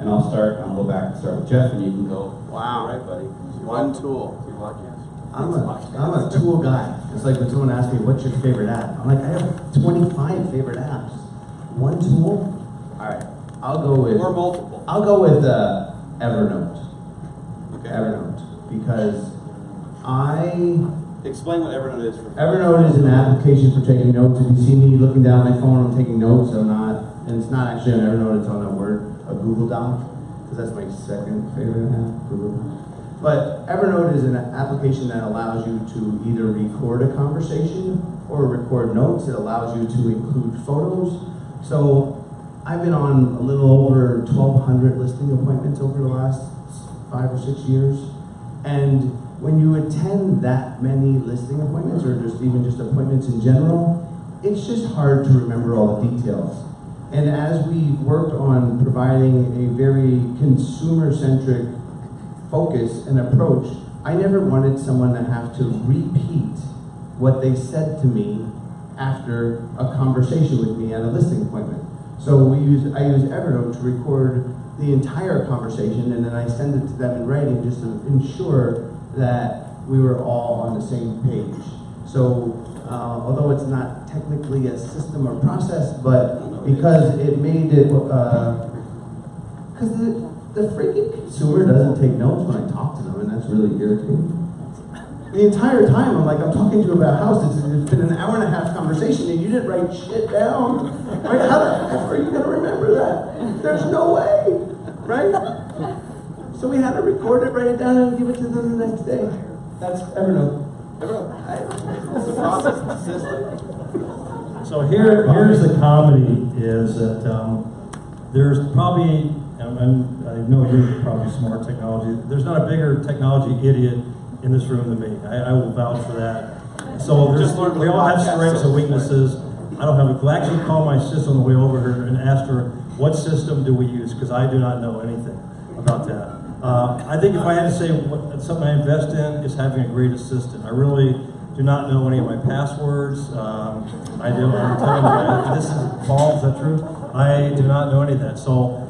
And I'll go back and start with Jeff, and you can go. Wow. All right, buddy. One tool. I'm a tool guy. It's like when someone asks me, what's your favorite app? I'm like, I have 25 favorite apps. One tool? All right, I'll go with... Or multiple. I'll go with Evernote. Okay. Evernote, because Explain what Evernote is. Evernote is an application for taking notes. If you see me looking down my phone, I'm taking notes. And it's not actually on Evernote, it's on a Google Doc, because that's my second favorite app, Google Doc. But Evernote is an application that allows you to either record a conversation or record notes. It allows you to include photos. So I've been on a little over 1,200 listing appointments over the last 5 or 6 years. And when you attend that many listing appointments, or even just appointments in general, it's just hard to remember all the details. And as we worked on providing a very consumer-centric focus and approach, I never wanted someone to have to repeat what they said to me after a conversation with me at a listing appointment. So I use Evernote to record the entire conversation, and then I send it to them in writing just to ensure that we were all on the same page. So although it's not technically a system or process, but because it made it, because the freaking consumer doesn't take notes when I talk to them, and that's really irritating. The entire time, I'm talking to you about a house. It's been an hour and a half conversation, and you didn't write shit down. Right? How the heck are you going to remember that? There's no way, right? So we had to record it, write it down, and give it to them the next day. That's Evernote. It's the process, the system. So here's the comedy is that there's probably, and I know you're probably smart technology, there's not a bigger technology idiot in this room than me. I will vouch for that. So we all have strengths and weaknesses. I don't have I actually called my sister on the way over here and asked her, what system do we use? Because I do not know anything about that. I think if I had to say something I invest in is having a great assistant. I really do not know any of my passwords. I'm telling you, this is false, is that true? I do not know any of that. So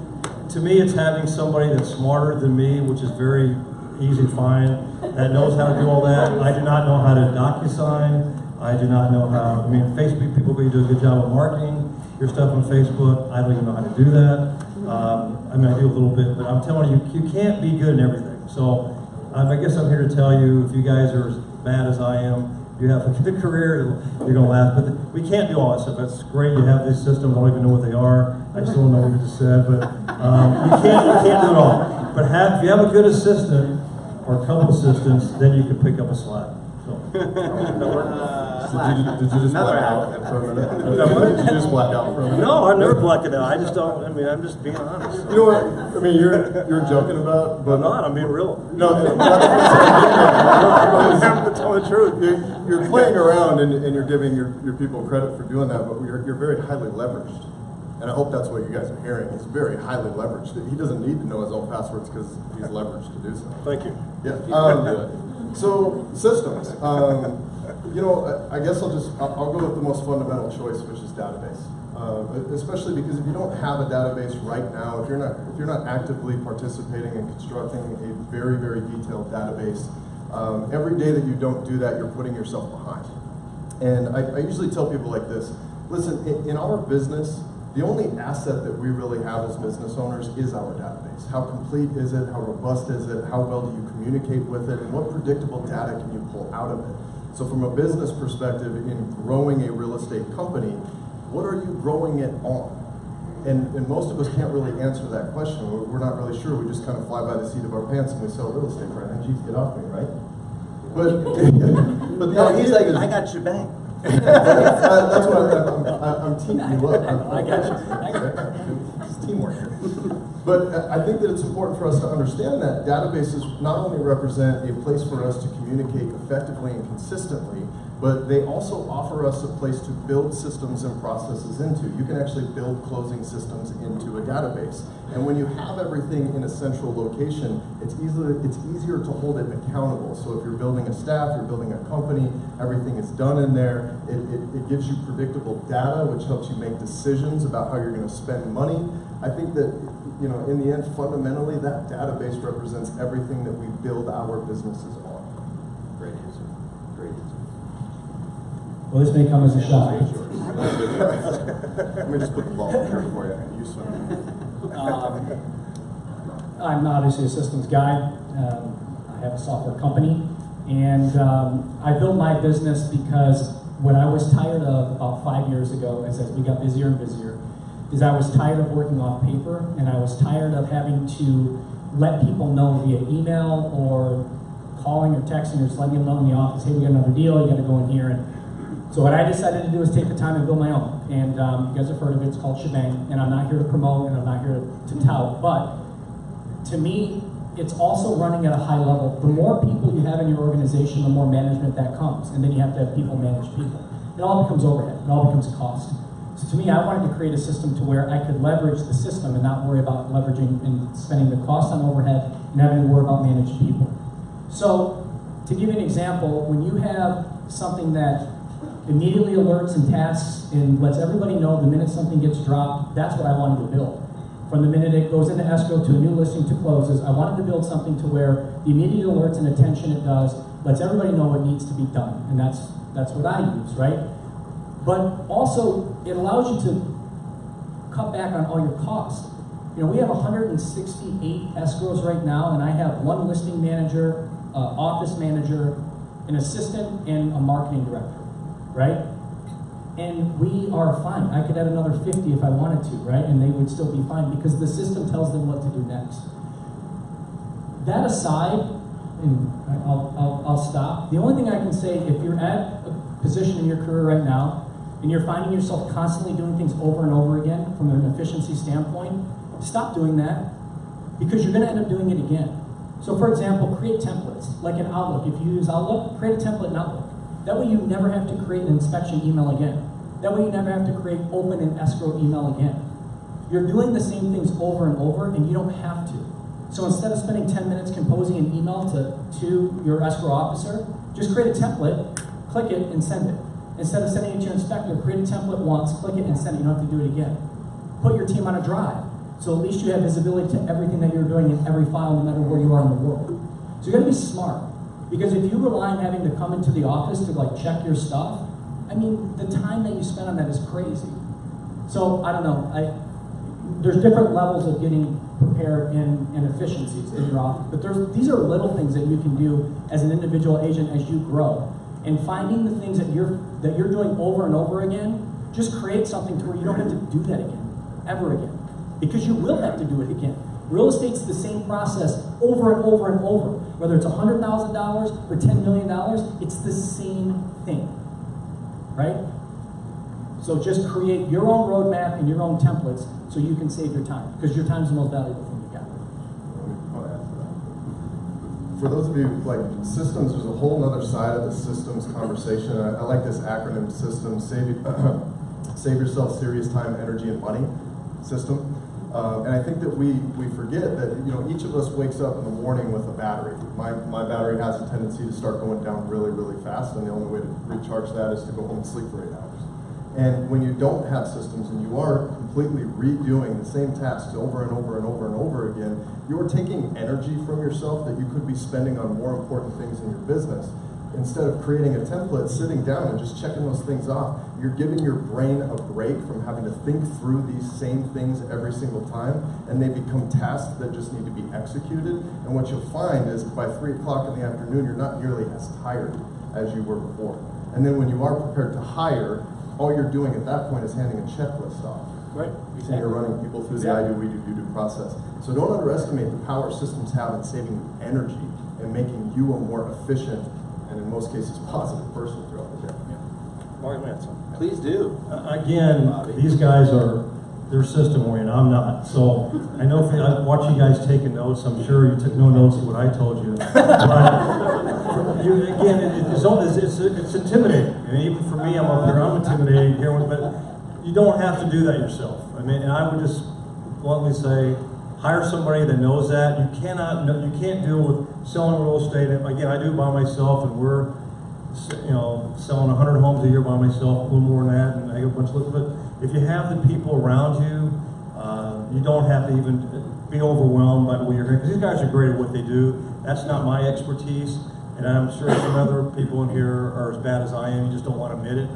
to me, it's having somebody that's smarter than me, which is very easy to find, that knows how to do all that. I do not know how to DocuSign. I do not know how, Facebook people do a good job of marketing your stuff on Facebook. I don't even know how to do that. I do a little bit, but I'm telling you, you can't be good in everything. So I guess I'm here to tell you, if you guys are as bad as I am, you have a good career, you're going to laugh. But we can't do all that stuff. That's great. You have these systems. I don't even know what they are. I still don't know what you just said. But you can't do it all. But if you have a good assistant or a couple assistants, then you can pick up a slack. So. Did you just black out for a minute? Did you just black out for a minute? No, I'm never blacking out. I just don't. I'm just being honest. You know what? You're joking about, but I'm not. I'm being real. No, I'm to tell the truth. You're playing around and you're giving your people credit for doing that, but you're very highly leveraged. And I hope that's what you guys are hearing. He's very highly leveraged. He doesn't need to know his own passwords because he's leveraged to do so. Thank you. Yeah. So systems. I guess I'll go with the most fundamental choice, which is database. Especially because if you don't have a database right now, if you're not actively participating in constructing a very, very detailed database, every day that you don't do that, you're putting yourself behind. And I usually tell people like this: listen, in our business, the only asset that we really have as business owners is our database. How complete is it? How robust is it? How well do you communicate with it? And what predictable data can you pull out of it? So from a business perspective, in growing a real estate company, what are you growing it on? And most of us can't really answer that question. We're not really sure. We just kind of fly by the seat of our pants and we sell real estate, right? And geez, get off me, right? But No, he's like, I got your back. that's what I'm teaming you up. I got you. It's teamwork here. But I think that it's important for us to understand that databases not only represent a place for us to communicate effectively and consistently, but they also offer us a place to build systems and processes into. You can actually build closing systems into a database. And when you have everything in a central location, it's easier to hold it accountable. So if you're building a staff, you're building a company, everything is done in there. It gives you predictable data, which helps you make decisions about how you're going to spend money. I think that, you know, in the end, fundamentally, that database represents everything that we build our businesses on. Great answer. Great answer. Well, this may come as a shock. Let me just put the ball in here for you. You swim. I'm obviously a systems guy. I have a software company, and I built my business because what I was tired of about 5 years ago, as we got busier and busier, is I was tired of working off paper, and I was tired of having to let people know via email or calling or texting or just letting them know in the office, hey, we got another deal, you got to go in here. And so what I decided to do is take the time and build my own. And you guys have heard of it, it's called Shebang, and I'm not here to promote and I'm not here to tout, but to me, it's also running at a high level. The more people you have in your organization, the more management that comes, and then you have to have people manage people. It all becomes overhead, it all becomes cost. So to me, I wanted to create a system to where I could leverage the system and not worry about leveraging and spending the cost on overhead and having to worry about managed people. So to give you an example, when you have something that immediately alerts and tasks and lets everybody know the minute something gets dropped, that's what I wanted to build. From the minute it goes into escrow to a new listing to closes, I wanted to build something to where the immediate alerts and attention it does lets everybody know what needs to be done, and that's what I use, right? But also, it allows you to cut back on all your costs. You know, we have 168 escrows right now, and I have one listing manager, office manager, an assistant, and a marketing director, right? And we are fine. I could add another 50 if I wanted to, right? And they would still be fine because the system tells them what to do next. That aside, and I'll stop. The only thing I can say, if you're at a position in your career right now and you're finding yourself constantly doing things over and over again from an efficiency standpoint, stop doing that because you're going to end up doing it again. So for example, create templates, like in Outlook. If you use Outlook, create a template in Outlook. That way you never have to create an inspection email again. That way you never have to create open and escrow email again. You're doing the same things over and over and you don't have to. So instead of spending 10 minutes composing an email to your escrow officer, just create a template, click it, and send it. Instead of sending it to your inspector, create a template once, click it, and send it. You don't have to do it again. Put your team on a drive. So at least you have visibility to everything that you're doing in every file, no matter where you are in the world. So you gotta be smart. Because if you rely on having to come into the office to like check your stuff, I mean, the time that you spend on that is crazy. So I don't know, there's different levels of getting prepared and efficiencies in your office, but these are little things that you can do as an individual agent as you grow. And finding the things that you're doing over and over again, just create something to where you don't have to do that again, ever again. Because you will have to do it again. Real estate's the same process over and over and over. Whether it's $100,000 or $10 million, it's the same thing, right? So just create your own roadmap and your own templates so you can save your time, because your time is the most valuable thing you got. For those of you like systems, there's a whole other side of the systems conversation. I like this acronym systems, save yourself serious time, energy, and money system. And I think that we forget that, you know, each of us wakes up in the morning with a battery. My battery has a tendency to start going down really, really fast, and the only way to recharge that is to go home and sleep for 8 hours. And when you don't have systems and you are completely redoing the same tasks over and over and over and over again, you're taking energy from yourself that you could be spending on more important things in your business. Instead of creating a template, sitting down and just checking those things off, you're giving your brain a break from having to think through these same things every single time, and they become tasks that just need to be executed. And what you'll find is by 3 o'clock in the afternoon, you're not nearly as tired as you were before. And then when you are prepared to hire, all you're doing at that point is handing a checklist off. Right. And you're running people through the I do, we do, you do process. So don't underestimate the power systems have in saving you energy and making you a more efficient and in most cases positive person throughout the day. Mark Manson. Please do. Again, these guys they're system oriented. I'm not. So I know I watch you guys taking notes. I'm sure you took no notes of what I told you. But again, it's intimidating. And even for me, I'm up here. I'm intimidated here, but you don't have to do that yourself. I mean, and I would just bluntly say, hire somebody that knows that. You can't deal with selling real estate. And again, I do it by myself, and we're, selling 100 homes a year by myself, a little more than that, and I get a bunch of, but if you have the people around you, you don't have to even be overwhelmed by the way you're hearing, because these guys are great at what they do. That's not my expertise, and I'm sure some other people in here are as bad as I am. You just don't want to admit it.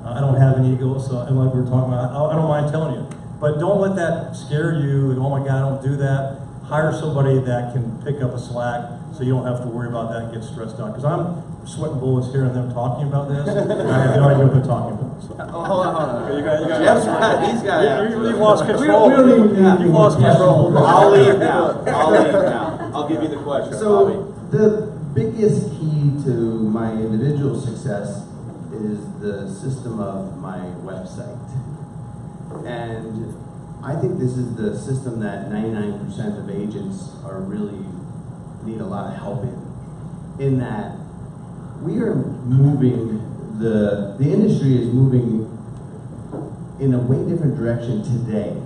I don't have an ego, so and like we were talking about, I don't mind telling you. But don't let that scare you. And, oh my God, I don't do that. Hire somebody that can pick up a slack, so you don't have to worry about that and get stressed out. Because I'm sweating bullets hearing them talking about this, and I have no idea what they're talking about. So. Hold on. You got Jeff's got, he's got. You've lost control. We don't even You've lost control. I'll leave now. I'll give you the question, Bobby. So the biggest key to my individual success is the system of my website. And I think this is the system that 99% of agents are really need a lot of help in that we are moving, the industry is moving in a way different direction today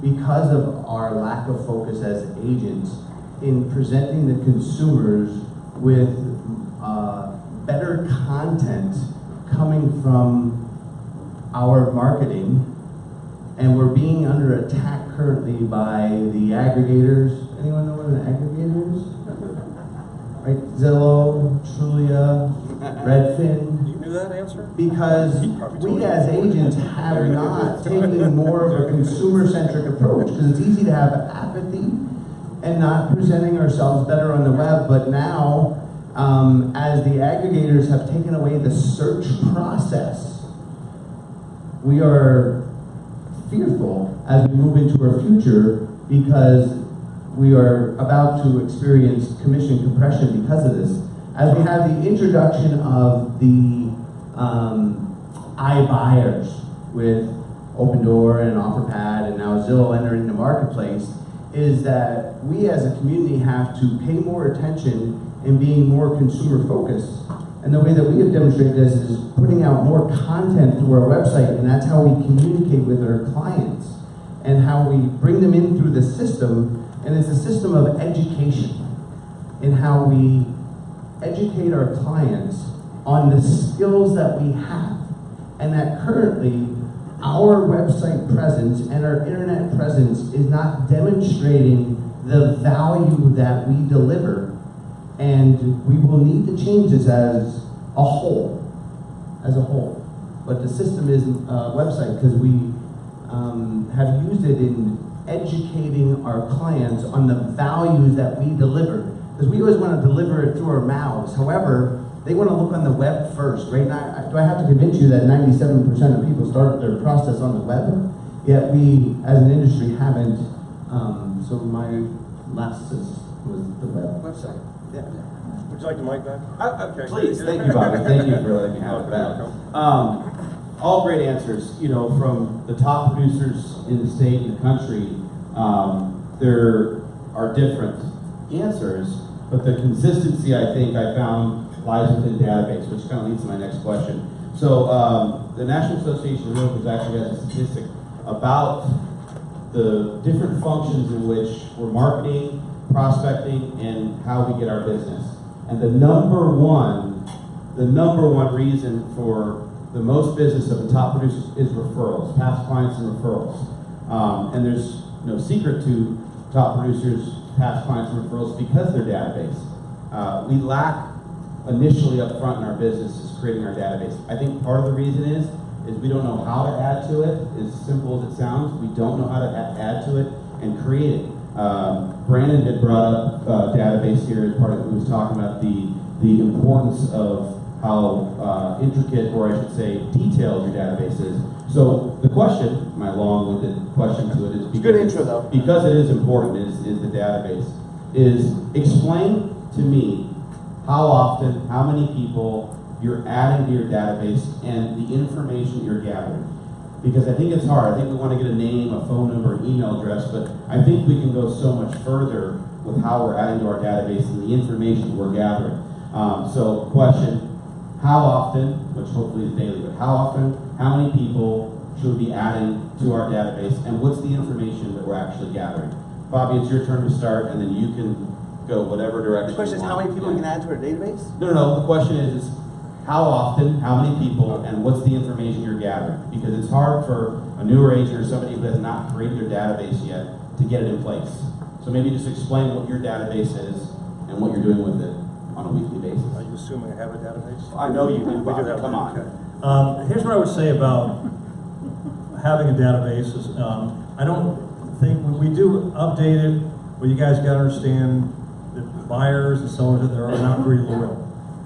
because of our lack of focus as agents in presenting the consumers with better content coming from our marketing. And we're being under attack currently by the aggregators. Anyone know what an aggregator is? Right, Zillow, Trulia, Redfin. You knew that answer? Because we as agents have not taken more of a consumer-centric approach, because it's easy to have apathy and not presenting ourselves better on the web. But now, as the aggregators have taken away the search process, we are fearful as we move into our future because we are about to experience commission compression because of this. As we have the introduction of the iBuyers with Opendoor and OfferPad and now Zillow entering the marketplace, is that we as a community have to pay more attention and being more consumer focused. And the way that we have demonstrated this is putting out more content through our website, and that's how we communicate with our clients and how we bring them in through the system. And it's a system of education in how we educate our clients on the skills that we have. And that currently our website presence and our internet presence is not demonstrating the value that we deliver. And we will need to change this as a whole. But the system is a website because we have used it in educating our clients on the values that we deliver. Because we always want to deliver it through our mouths. However, they want to look on the web first, right? Now, do I have to convince you that 97% of people start their process on the web? Yet we, as an industry, haven't. So my last was the website. Yeah. Would you like the mic back? Okay. Please, thank you, Bobby. Thank you for letting me have it back. All great answers. You know, from the top producers in the state and the country, there are different answers, but the consistency I think I found lies within database, which kind of leads to my next question. So the National Association of Realtors actually has a statistic about the different functions in which we're marketing, prospecting, and how we get our business. And the number one reason for the most business of the top producers is referrals, past clients and referrals. And there's no secret to top producers, past clients and referrals because of their database. We lack initially up front in our business is creating our database. I think part of the reason is we don't know how to add to it. As simple as it sounds, we don't know how to add to it and create it. Brandon had brought up database here as part of, he was talking about the importance of how intricate, or I should say, detailed your database is. So the question, my long-winded question to it is, because good intro though. Because it is important, is the database. Is explain to me how often, how many people you're adding to your database and the information you're gathering. Because I think it's hard. I think we want to get a name, a phone number, an email address, but I think we can go so much further with how we're adding to our database and the information we're gathering. So question, how often, which hopefully is daily, but how often, how many people should we be adding to our database, and what's the information that we're actually gathering? Bobby, it's your turn to start, and then you can go whatever direction The question is you how want. many people we can add to our database? No, the question is how often, how many people, and what's the information you're gathering? Because it's hard for a newer agent or somebody who has not created their database yet to get it in place. So maybe just explain what your database is and what you're doing with it on a weekly basis. Are you assuming I have a database? I know you do, We do Bobby, have come one, on. okay. Here's what I would say about having a database is, I don't think, when we do update it, well, you guys gotta understand that buyers and sellers that are not very loyal.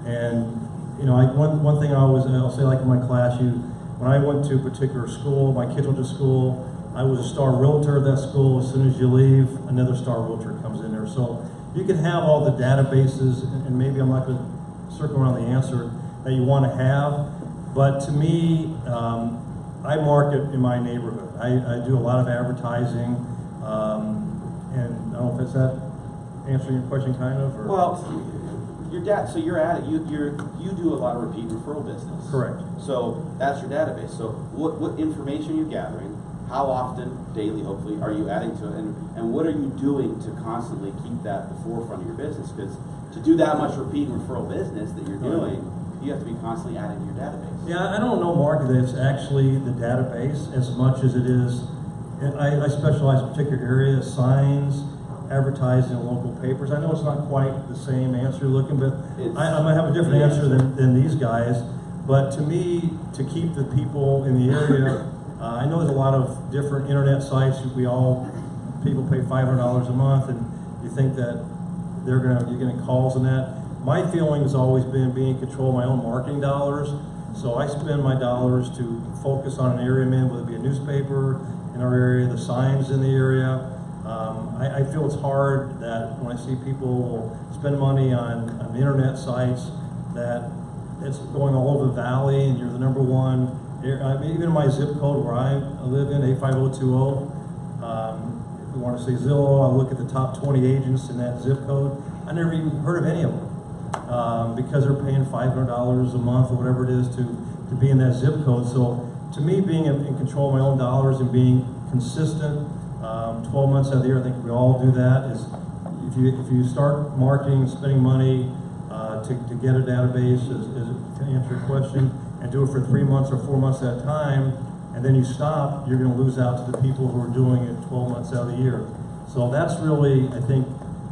And, you know, one thing I'll say, like in my class, when I went to a particular school, my kids went to school, I was a star realtor at that school. As soon as you leave, another star realtor comes in there. So you can have all the databases, and maybe I'm not going to circle around the answer that you want to have, but to me, I market in my neighborhood. I do a lot of advertising, and I don't know if it's that answering your question, kind of. Or? Well, so you're at it. You do a lot of repeat referral business. Correct. So that's your database. So what information are you gathering? How often, daily, hopefully, are you adding to it? And what are you doing to constantly keep that at the forefront of your business? Because to do that much repeat and referral business that you're doing, you have to be constantly adding to your database. Yeah, I don't know, Mark, that it's actually the database as much as it is. I specialize in a particular area, signs, advertising in local papers. I know it's not quite the same answer you're looking, but I might have a different answer than these guys. But to me, to keep the people in the area, I know there's a lot of different internet sites. People pay $500 a month, and you think that you're getting calls on that. My feeling has always been being in control of my own marketing dollars. So I spend my dollars to focus on an area man, whether it be a newspaper in our area, the signs in the area. I feel it's hard that when I see people spend money on internet sites, that it's going all over the valley and you're the number one. Even in my zip code where I live in, 85020, if you want to say Zillow, I look at the top 20 agents in that zip code. I never even heard of any of them because they're paying $500 a month or whatever it is to be in that zip code. So to me, being in control of my own dollars and being consistent 12 months out of the year, I think we all do that, is if you start marketing, spending money to get a database, to answer your question, and do it for 3 months or 4 months at a time, and then you stop, you're going to lose out to the people who are doing it 12 months out of the year. So that's really, I think,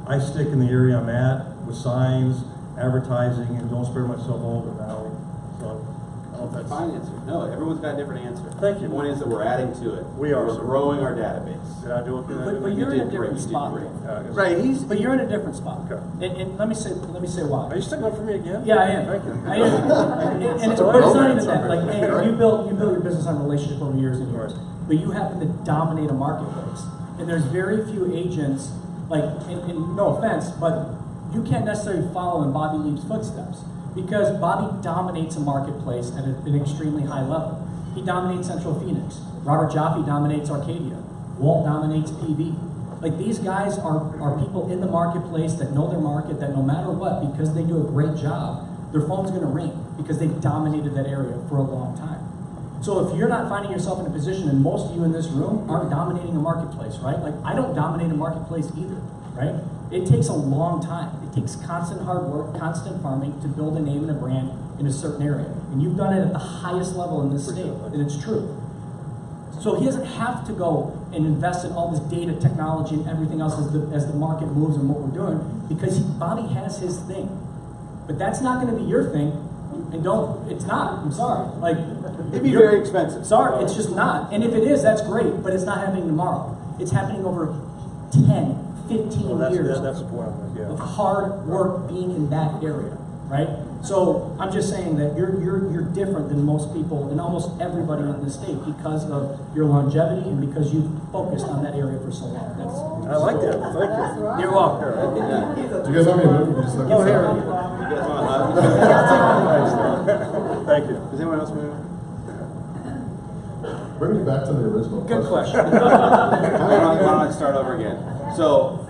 I stick in the area I'm at with signs, advertising, and don't spread myself all over the valley. So I don't know if that's Fine answer. No, everyone's got a different answer. Thank you. The point is that we're adding to it. We are, We're sir. growing our database. Did I do it? But you're in a did great. different You did spot. great. Right, But you're in a different spot. Okay. And let me say why. Are you sticking up for me again? Yeah, I am. Thank you. I am. And it's, but it's not even that. Like, hey, you built your business on relationship over years and years, but you happen to dominate a marketplace. And there's very few agents, like, and no offense, but you can't necessarily follow in Bobby Leap's footsteps because Bobby dominates a marketplace at an extremely high level. He dominates Central Phoenix. Robert Jaffe dominates Arcadia. Walt dominates PV. Like, these guys are people in the marketplace that know their market, that no matter what, because they do a great job, their phone's gonna ring because they've dominated that area for a long time. So if you're not finding yourself in a position, and most of you in this room aren't dominating a marketplace, right? Like, I don't dominate a marketplace either, right? It takes a long time. It takes constant hard work, constant farming to build a name and a brand in a certain area. And you've done it at the highest level in this state, and it's true. So he doesn't have to go and invest in all this data technology and everything else as the market moves and what we're doing, because Bobby has his thing. But that's not going to be your thing, and it's not. I'm sorry. Like, It'd be very expensive. Sorry, it's just not. And if it is, that's great, but it's not happening tomorrow. It's happening over 10, 15 years That's the point I'm making, of yeah. hard work being in that area, right? So I'm just saying that you're different than most people and almost everybody in the state because of your longevity and because you've focused on that area for so long. I like that. Thank you. You're welcome. Do you guys want me to move? Or just let me Go sit? here. You guys want to hug? Thank you. Does anyone else move? Bring me back to the original Good question. Why don't I start over again? So,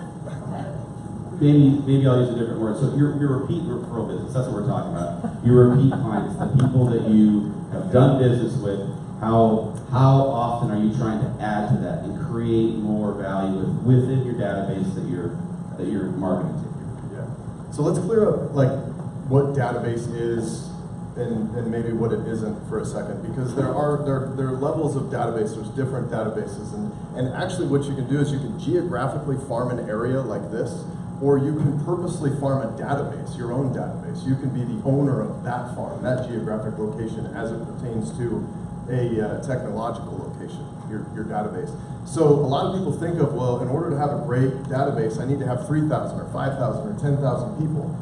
Maybe I'll use a different word. So your repeat referral business, that's what we're talking about. Your repeat clients, the people that you have done business with, how often are you trying to add to that and create more value within your database that you're marketing to? Yeah. So let's clear up like what database is and maybe what it isn't for a second, because there are levels of database. There's different databases, and actually what you can do is you can geographically farm an area like this, or you can purposely farm a database, your own database. You can be the owner of that farm, that geographic location, as it pertains to a technological location, your database. So a lot of people think of, well, in order to have a great database, I need to have 3,000 or 5,000 or 10,000 people.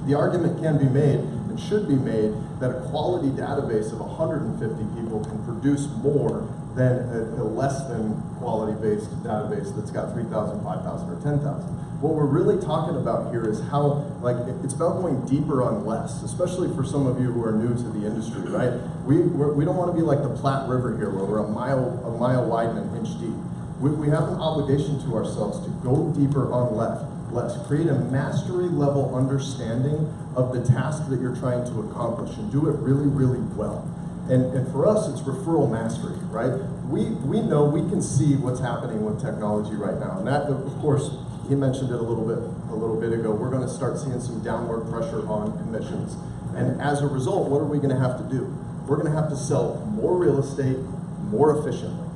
The argument can be made, and should be made, that a quality database of 150 people can produce more than a less than quality-based database that's got 3,000, 5,000, or 10,000. What we're really talking about here is how, like, it's about going deeper on less, especially for some of you who are new to the industry, right? We don't want to be like the Platte River here, where we're a mile wide and an inch deep. We have an obligation to ourselves to go deeper on less, create a mastery level understanding of the task that you're trying to accomplish, and do it really, really well. And for us, it's referral mastery, right? We know, we can see what's happening with technology right now, and that, of course, he mentioned it a little bit ago. We're going to start seeing some downward pressure on commissions, and as a result, what are we going to have to do? We're going to have to sell more real estate more efficiently,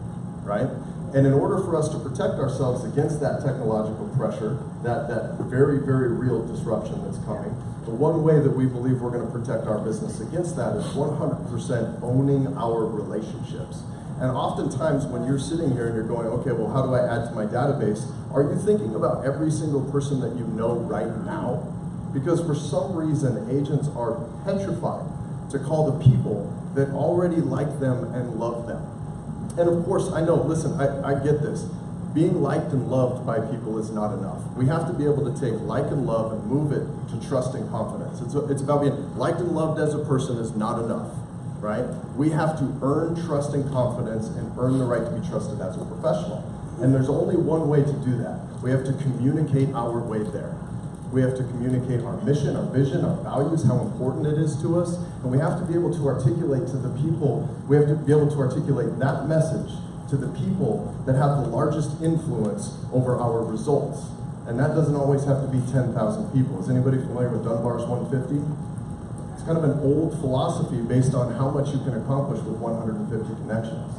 right? And in order for us to protect ourselves against that technological pressure, that very, very real disruption that's coming, the one way that we believe we're going to protect our business against that is 100% owning our relationships. And oftentimes when you're sitting here and you're going, okay, well, how do I add to my database? Are you thinking about every single person that you know right now? Because for some reason, agents are petrified to call the people that already like them and love them. And of course, I know, listen, I get this. Being liked and loved by people is not enough. We have to be able to take like and love and move it to trust and confidence. It's about being liked and loved as a person is not enough, right? We have to earn trust and confidence and earn the right to be trusted as a professional. And there's only one way to do that. We have to communicate our way there. We have to communicate our mission, our vision, our values, how important it is to us, and we have to be able to articulate to the people, we have to be able to articulate that message to the people that have the largest influence over our results. And that doesn't always have to be 10,000 people. Is anybody familiar with Dunbar's 150? It's kind of an old philosophy based on how much you can accomplish with 150 connections.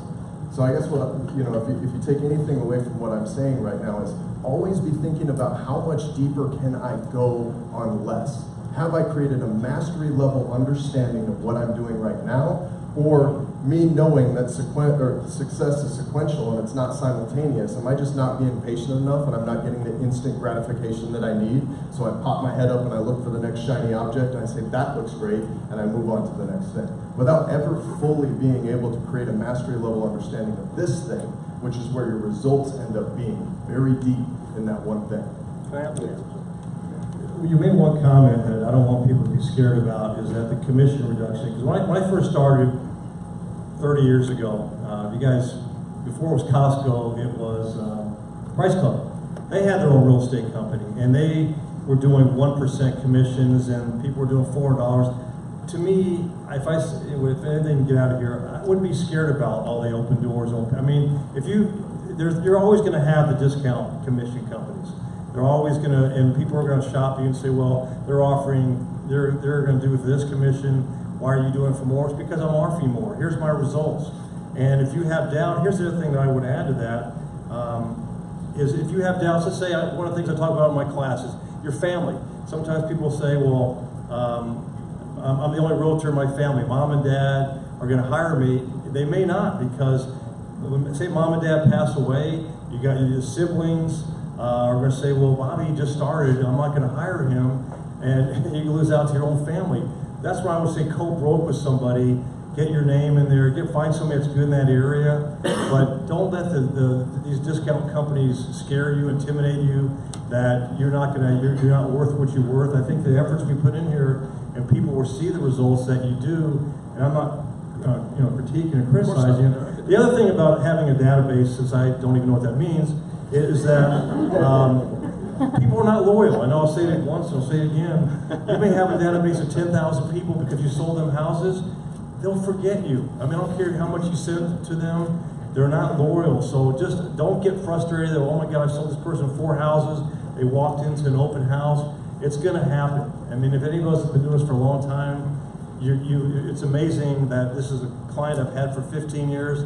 So I guess what, you know, if you take anything away from what I'm saying right now is always be thinking about how much deeper can I go on less? Have I created a mastery level understanding of what I'm doing right now? Or me knowing that success is sequential and it's not simultaneous? Am I just not being patient enough and I'm not getting the instant gratification that I need? So I pop my head up and I look for the next shiny object and I say, that looks great, and I move on to the next thing. Without ever fully being able to create a mastery level understanding of this thing, which is where your results end up being very deep in that one thing. You made one comment that I don't want people to be scared about, is that the commission reduction. Because when I first started 30 years ago, you guys, before it was Costco, it was Price Club. They had their own real estate company, and they were doing 1% commissions, and people were doing $400. To me, if anything get out of here, I wouldn't be scared about all the open doors. I mean, you're always going to have the discount commission companies. They're always going to, and people are going to shop you and say, well, they're going to do this commission. Why are you doing for more? It's because I'm offering more. Here's my results. And if you have doubt, here's the other thing that I would add to that, is if you have doubts, let's say one of the things I talk about in my class is your family. Sometimes people say, well, I'm the only realtor in my family. Mom and dad are going to hire me. They may not, because say mom and dad pass away, you got your siblings are going to say, well, Bobby just started, I'm not going to hire him, and you lose out to your own family. That's why I would say co-broke with somebody, get your name in there, find somebody that's good in that area, but don't let these discount companies scare you, intimidate you, that you're not worth what you're worth. I think the efforts we put in here, and people will see the results that you do, and I'm not critiquing and criticizing. The other thing about having a database, since I don't even know what that means, is that people are not loyal. I know I'll say it once, I'll say it again. You may have a database of 10,000 people because you sold them houses. They'll forget you. I mean, I don't care how much you send to them. They're not loyal. So just don't get frustrated that, oh my God, I sold this person 4 houses. They walked into an open house. It's going to happen. I mean, if any of us have been doing this for a long time, it's amazing that this is a client I've had for 15 years,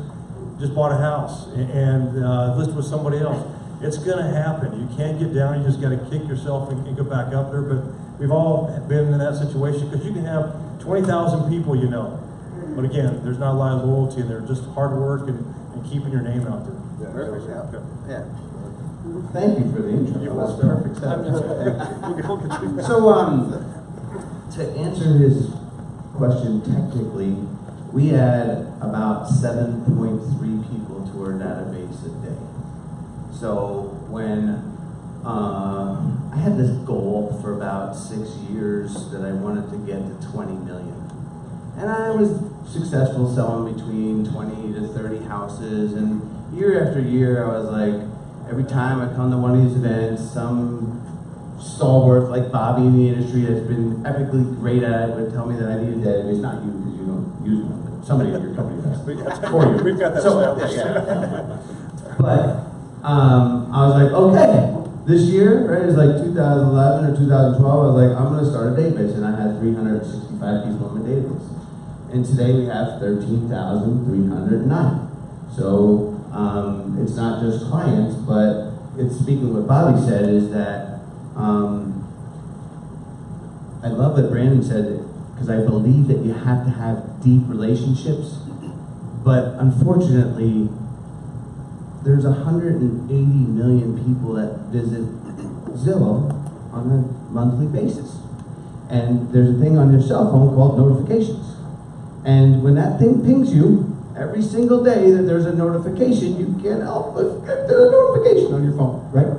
just bought a house and listed with somebody else. It's gonna happen. You can't get down, you just gotta kick yourself and go back up there, but we've all been in that situation, because you can have 20,000 people you know. But again, there's not a lot of loyalty in there, just hard work and keeping your name out there. Perfect, yeah. Yeah. Thank you for the intro. You're That was welcome. perfect. So, to answer his question technically, we add about 7.3 people to our database a day. So when I had this goal for about 6 years that I wanted to get to 20 million. And I was successful selling between 20 to 30 houses, and year after year I was like, every time I come to one of these events, some stalwart like Bobby in the industry that's been epically great at it would tell me that I need a database. Not you, because you don't use one, but somebody at your company does. For you. We've got that established. But I was like, okay, this year, right, it was like 2011 or 2012, I was like, I'm going to start a database, and I had 365 people in my database. And today we have 13,309. So it's not just clients, but it's speaking what Bobby said is that I love what Brandon said, because I believe that you have to have deep relationships, but unfortunately, there's 180 million people that visit Zillow on a monthly basis. And there's a thing on your cell phone called notifications. And when that thing pings you, every single day that there's a notification, you can't help but get the notification on your phone, right?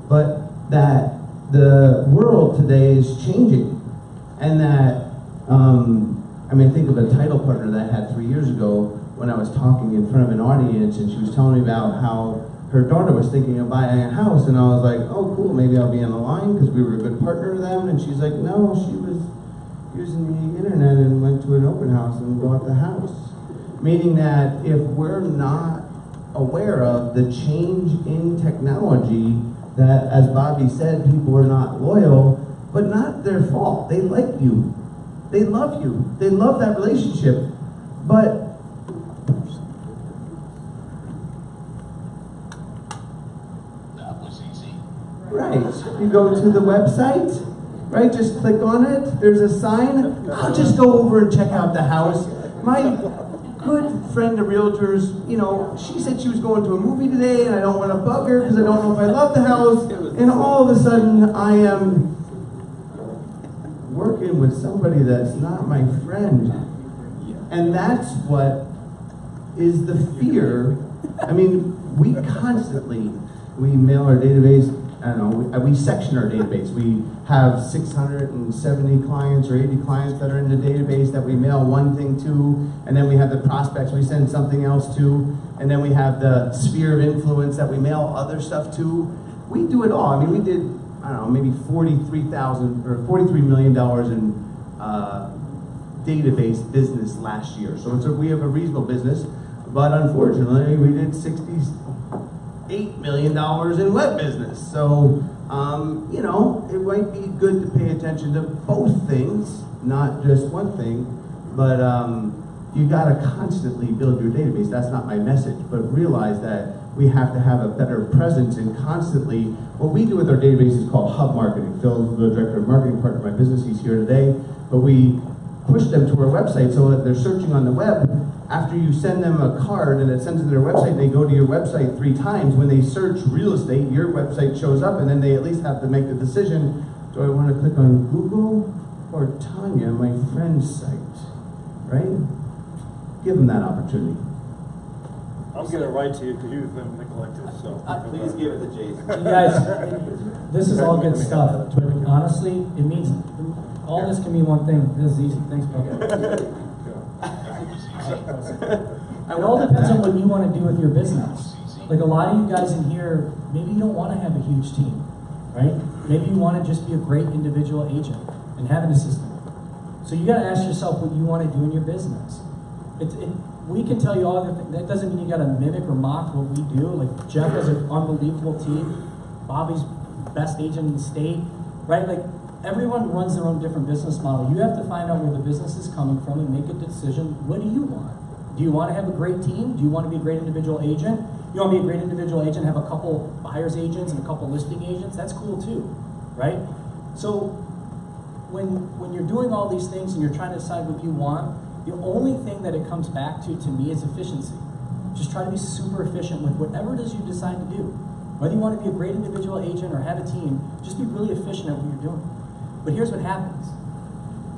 But that the world today is changing. And that, I mean, think of a title partner that I had 3 years ago when I was talking in front of an audience, and she was telling me about how her daughter was thinking of buying a house, and I was like, oh cool, maybe I'll be on the line because we were a good partner to them. And she's like, no, she was using the internet and went to an open house and bought the house. Meaning that if we're not aware of the change in technology, that, as Bobby said, people are not loyal, but not their fault. They like you. They love you. They love that relationship. But right, you go to the website, right, just click on it, there's a sign, I'll just go over and check out the house. My good friend of realtors, you know, she said she was going to a movie today, and I don't want to bug her because I don't know if I love the house, and all of a sudden I am working with somebody that's not my friend. And that's what is the fear. I mean, we constantly, we mail our database, I don't know, we section our database. We have 670 clients or 80 clients that are in the database that we mail one thing to, and then we have the prospects we send something else to, and then we have the sphere of influence that we mail other stuff to. We do it all. I mean, we did, I don't know, maybe $43 million in database business last year. So we have a reasonable business, but unfortunately, we did $8 million in web business. So, you know, it might be good to pay attention to both things, not just one thing, but you gotta constantly build your database. That's not my message, but realize that we have to have a better presence and constantly, what we do with our database is called hub marketing. Phil, the director of marketing part of my business, he's here today, but we push them to our website so that they're searching on the web. After you send them a card and it sends them to their website, they go to your website 3 times. When they search real estate, your website shows up, and then they at least have to make the decision, do I want to click on Google or Tanya, my friend's site, right? Give them that opportunity. I'm gonna write to you because you've been neglected, so. Please give it to Jason. You guys, this is all good stuff, but honestly, it means, all this can mean one thing. This is easy. Thanks, bro. It all depends on what you want to do with your business. Like a lot of you guys in here, maybe you don't want to have a huge team, right? Maybe you want to just be a great individual agent and have an assistant. So you got to ask yourself what you want to do in your business. We can tell you all that doesn't mean you got to mimic or mock what we do. Like Jeff has an unbelievable team. Bobby's best agent in the state, right? Like Everyone runs their own different business model. You have to find out where the business is coming from and make a decision. What do you want? Do you want to have a great team? Do you want to be a great individual agent? You want to be a great individual agent, have a couple buyer's agents and a couple listing agents? That's cool too, right? So when you're doing all these things and you're trying to decide what you want, the only thing that it comes back to me is efficiency. Just try to be super efficient with whatever it is you decide to do. Whether you want to be a great individual agent or have a team, just be really efficient at what you're doing. But here's what happens.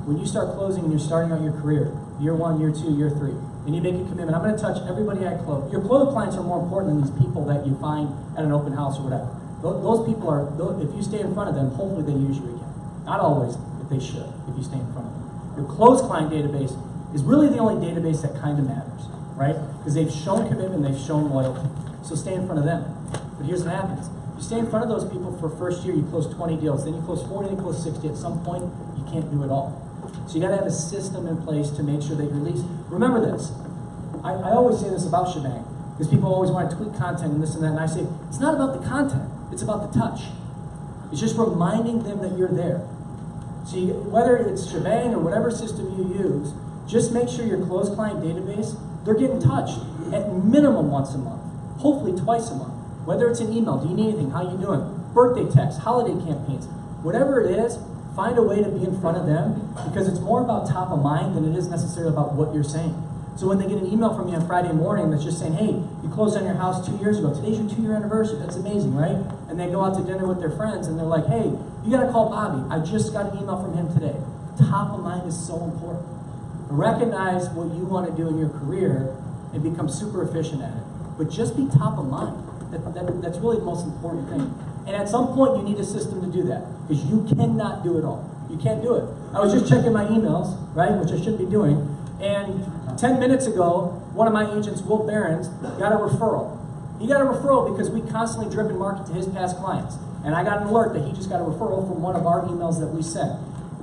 When you start closing and you're starting out your career, year 1, year 2, year 3, and you make a commitment, I'm going to touch everybody I close. Your closed clients are more important than these people that you find at an open house or whatever. Those people are, if you stay in front of them, hopefully they use you again. Not always, but they should if you stay in front of them. Your closed client database is really the only database that kind of matters, right? Because they've shown commitment, they've shown loyalty. So stay in front of them. But here's what happens. You stay in front of those people for first year, you close 20 deals, then you close 40, then you close 60. At some point, you can't do it all. So you got to have a system in place to make sure they release. Remember this. I always say this about Shebang, because people always want to tweak content and this and that, and I say, it's not about the content, it's about the touch. It's just reminding them that you're there. So whether it's Shebang or whatever system you use, just make sure your closed client database, they're getting touched at minimum once a month, hopefully twice a month. Whether it's an email, do you need anything, how you doing, birthday texts, holiday campaigns, whatever it is, find a way to be in front of them, because it's more about top of mind than it is necessarily about what you're saying. So when they get an email from you on Friday morning that's just saying, hey, you closed on your house 2 years ago, today's your 2-year anniversary, that's amazing, right? And they go out to dinner with their friends and they're like, hey, you gotta call Bobby, I just got an email from him today. Top of mind is so important. Recognize what you want to do in your career and become super efficient at it. But just be top of mind. That's really the most important thing. And at some point, you need a system to do that, because you cannot do it all. You can't do it. I was just checking my emails, right, which I should be doing, and 10 minutes ago, one of my agents, Will Behrens, got a referral. He got a referral because we constantly drip and market to his past clients. And I got an alert that he just got a referral from one of our emails that we sent.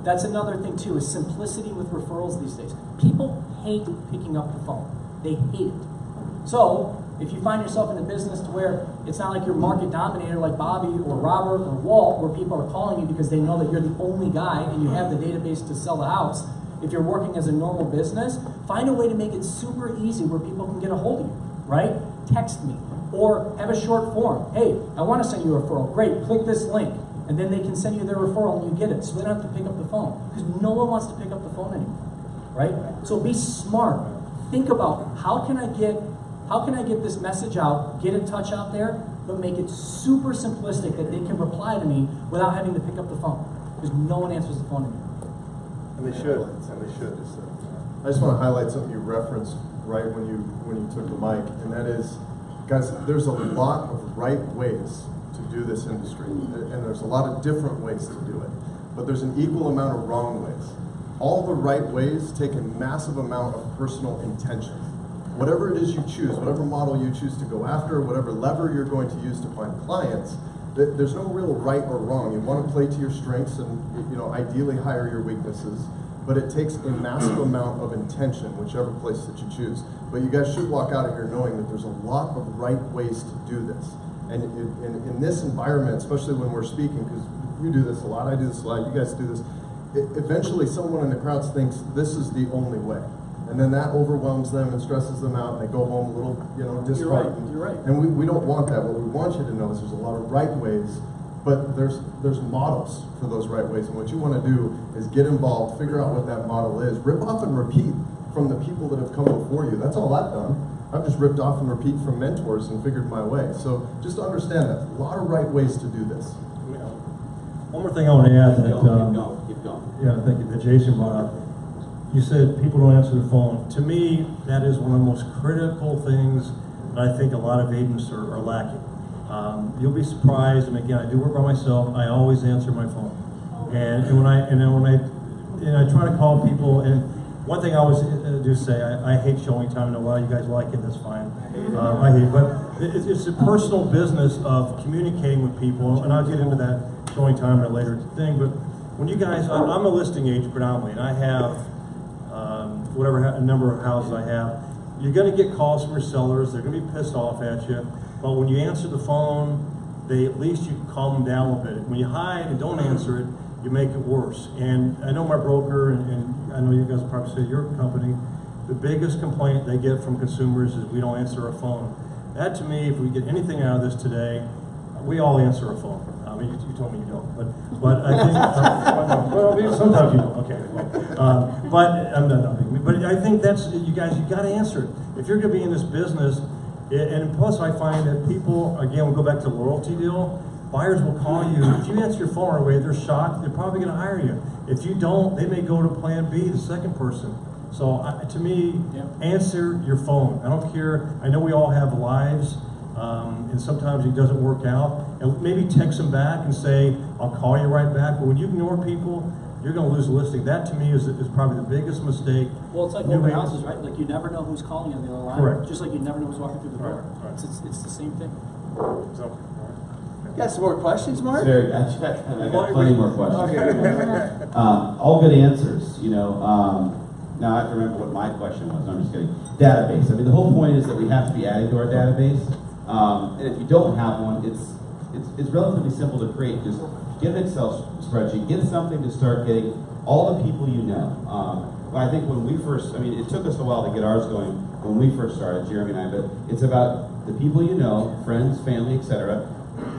That's another thing too, is simplicity with referrals these days. People hate picking up the phone. They hate it. So, if you find yourself in a business to where it's not like you're market dominator like Bobby or Robert or Walt, where people are calling you because they know that you're the only guy and you have the database to sell the house. If you're working as a normal business, find a way to make it super easy where people can get a hold of you, right? Text me, or have a short form. Hey, I want to send you a referral. Great, click this link. And then they can send you their referral and you get it. So they don't have to pick up the phone. Because no one wants to pick up the phone anymore, right? So be smart. Think about how can I get this message out, get in touch out there, but make it super simplistic that they can reply to me without having to pick up the phone. Because no one answers the phone anymore. And they should. I just want to highlight something you referenced right when you took the mic, and that is, guys, there's a lot of right ways to do this industry, and there's a lot of different ways to do it, but there's an equal amount of wrong ways. All the right ways take a massive amount of personal intention. Whatever it is you choose, whatever model you choose to go after, whatever lever you're going to use to find clients, there's no real right or wrong. You want to play to your strengths and, ideally hire your weaknesses, but it takes a massive amount of intention, whichever place that you choose. But you guys should walk out of here knowing that there's a lot of right ways to do this. And in this environment, especially when we're speaking, because you do this a lot, I do this a lot, you guys do this, eventually someone in the crowd thinks this is the only way. And then that overwhelms them and stresses them out, and they go home a little, disheartened. You're right. And we don't want that. What we want you to know is there's a lot of right ways, but there's models for those right ways. And what you want to do is get involved, figure out what that model is, rip off and repeat from the people that have come before you. That's all I've done. I've just ripped off and repeat from mentors and figured my way. So just understand that. A lot of right ways to do this. One more thing I want to add that, Keep going. yeah, thank you, that Jason brought up. You said people don't answer the phone. To me, that is one of the most critical things that I think a lot of agents are lacking. You'll be surprised, and again, I do work by myself, I always answer my phone. And when I try to call people, and one thing I always do say, I hate showing time. I know a lot of you guys like it, that's fine. I hate it, but it's a personal business of communicating with people, and I'll get into that showing time in a later thing, but when you guys, I'm a listing agent predominantly, and I have whatever number of houses I have, you're going to get calls from your sellers, they're going to be pissed off at you, but when you answer the phone, at least you calm them down a little bit. When you hide and don't answer it, you make it worse. And I know my broker, and I know you guys probably say your company, the biggest complaint they get from consumers is we don't answer our phone. That to me, if we get anything out of this today, we all answer our phone. I mean, you told me you don't, but I think, well, sometimes you don't, okay. But I'm not, but I think that's, you guys, you gotta answer it. If you're gonna be in this business, and plus I find that people, again, we'll go back to the loyalty deal, buyers will call you, if you answer your phone right away, they're shocked, they're probably gonna hire you. If you don't, they may go to plan B, the second person. So to me, answer your phone. I don't care, I know we all have lives, and sometimes it doesn't work out. And maybe text them back and say, I'll call you right back. But when you ignore people, you're going to lose the listing. That to me is probably the biggest mistake. Well, it's like open houses, right? Like you never know who's calling on the other line. Correct. Just like you never know who's walking through the door. Right. It's the same thing. So, Got some more questions, Mark? Sure, I got plenty more questions. Okay. All good answers, you know. Now I have to remember what my question was. No, I'm just kidding. Database. I mean, the whole point is that we have to be adding to our database. And if you don't have one, it's relatively simple to create. Just get an Excel spreadsheet. Get something to start getting all the people you know. I think when we first, I mean, it took us a while to get ours going when we first started, Jeremy and I, but it's about the people you know, friends, family, etc.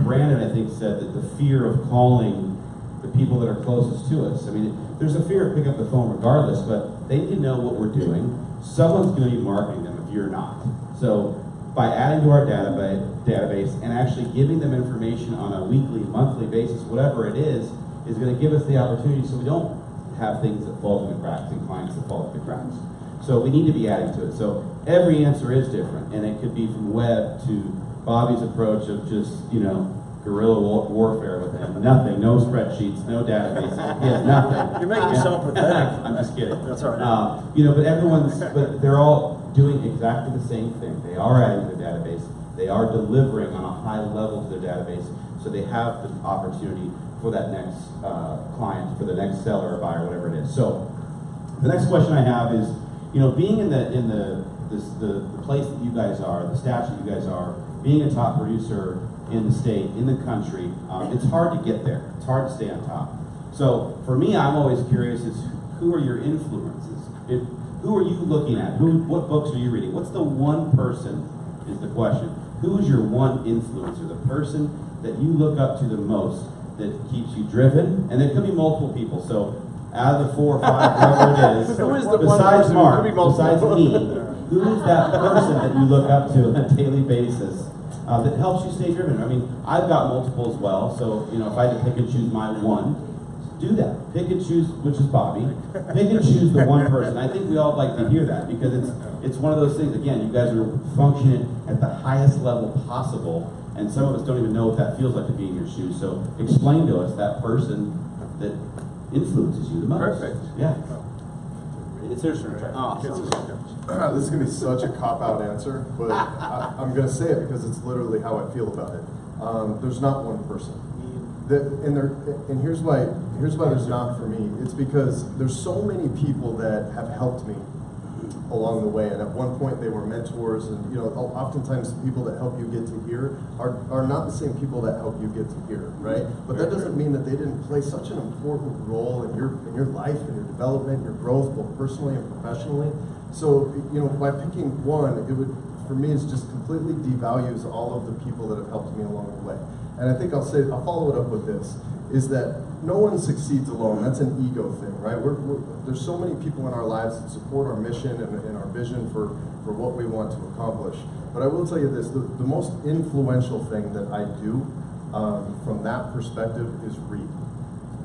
Brandon, I think, said that the fear of calling the people that are closest to us. I mean, there's a fear of picking up the phone regardless, but they need to know what we're doing. Someone's going to be marketing them if you're not. So by adding to our database and actually giving them information on a weekly, monthly basis, whatever it is going to give us the opportunity so we don't have things that fall through the cracks and clients that fall through the cracks. So we need to be adding to it. So every answer is different, and it could be from web to Bobby's approach of just, you know, guerrilla warfare with him. Nothing, no spreadsheets, no database. He has nothing. You're making yourself pathetic. I'm just kidding. That's all right. You know, but they're all doing exactly the same thing. They are adding to their database. They are delivering on a high level to their database, so they have the opportunity for that next client, for the next seller or buyer, whatever it is. So the next question I have is, you know, being in the place that you guys are, the stature that you guys are, being a top producer in the state, in the country, it's hard to get there. It's hard to stay on top. So for me, I'm always curious is who are your influences? Who are you looking at? What books are you reading? What's the one person is the question. Who is your one influencer? The person that you look up to the most that keeps you driven? And there could be multiple people. So out of the 4 or 5, whoever it is, Who is the one besides person? Mark, Could be multiple. besides me, who is that person that you look up to on a daily basis that helps you stay driven? I mean, I've got multiple as well, so you know, if I had to pick and choose my one, do that. Pick and choose, which is Bobby. Pick and choose the one person. I think we all like to hear that because it's one of those things. Again, you guys are functioning at the highest level possible, and some of us don't even know what that feels like to be in your shoes. So explain to us that person that influences you the most. Perfect. Yeah. It's your turn. Awesome. This is going to be such a cop-out answer, but I'm going to say it because it's literally how I feel about it. There's not one person. And here's why there's not for me. It's because there's so many people that have helped me along the way, and at one point they were mentors, and you know, oftentimes the people that help you get to here are not the same people that help you get to here, right? But that doesn't mean that they didn't play such an important role in your life and your development, your growth, both personally and professionally. So, you know, by picking one, it would, for me, it's just completely devalues all of the people that have helped me along the way. And I think I'll follow it up with this, is that no one succeeds alone. That's an ego thing, right? There's so many people in our lives that support our mission and our vision for what we want to accomplish. But I will tell you this, the most influential thing that I do from that perspective is read.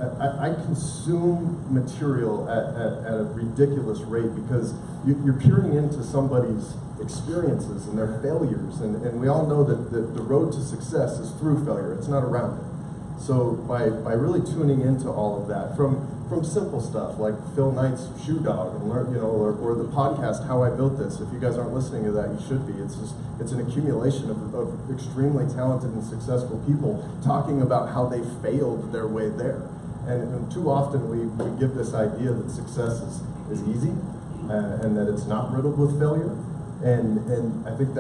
I consume material at a ridiculous rate because you're peering into somebody's experiences and their failures, and we all know that the road to success is through failure. It's not around it. So by really tuning into all of that, from simple stuff like Phil Knight's Shoe Dog, and learn, you know, or the podcast How I Built This. If you guys aren't listening to that, you should be. It's an accumulation of extremely talented and successful people talking about how they failed their way there. And too often we give this idea that success is easy and that it's not riddled with failure. And I think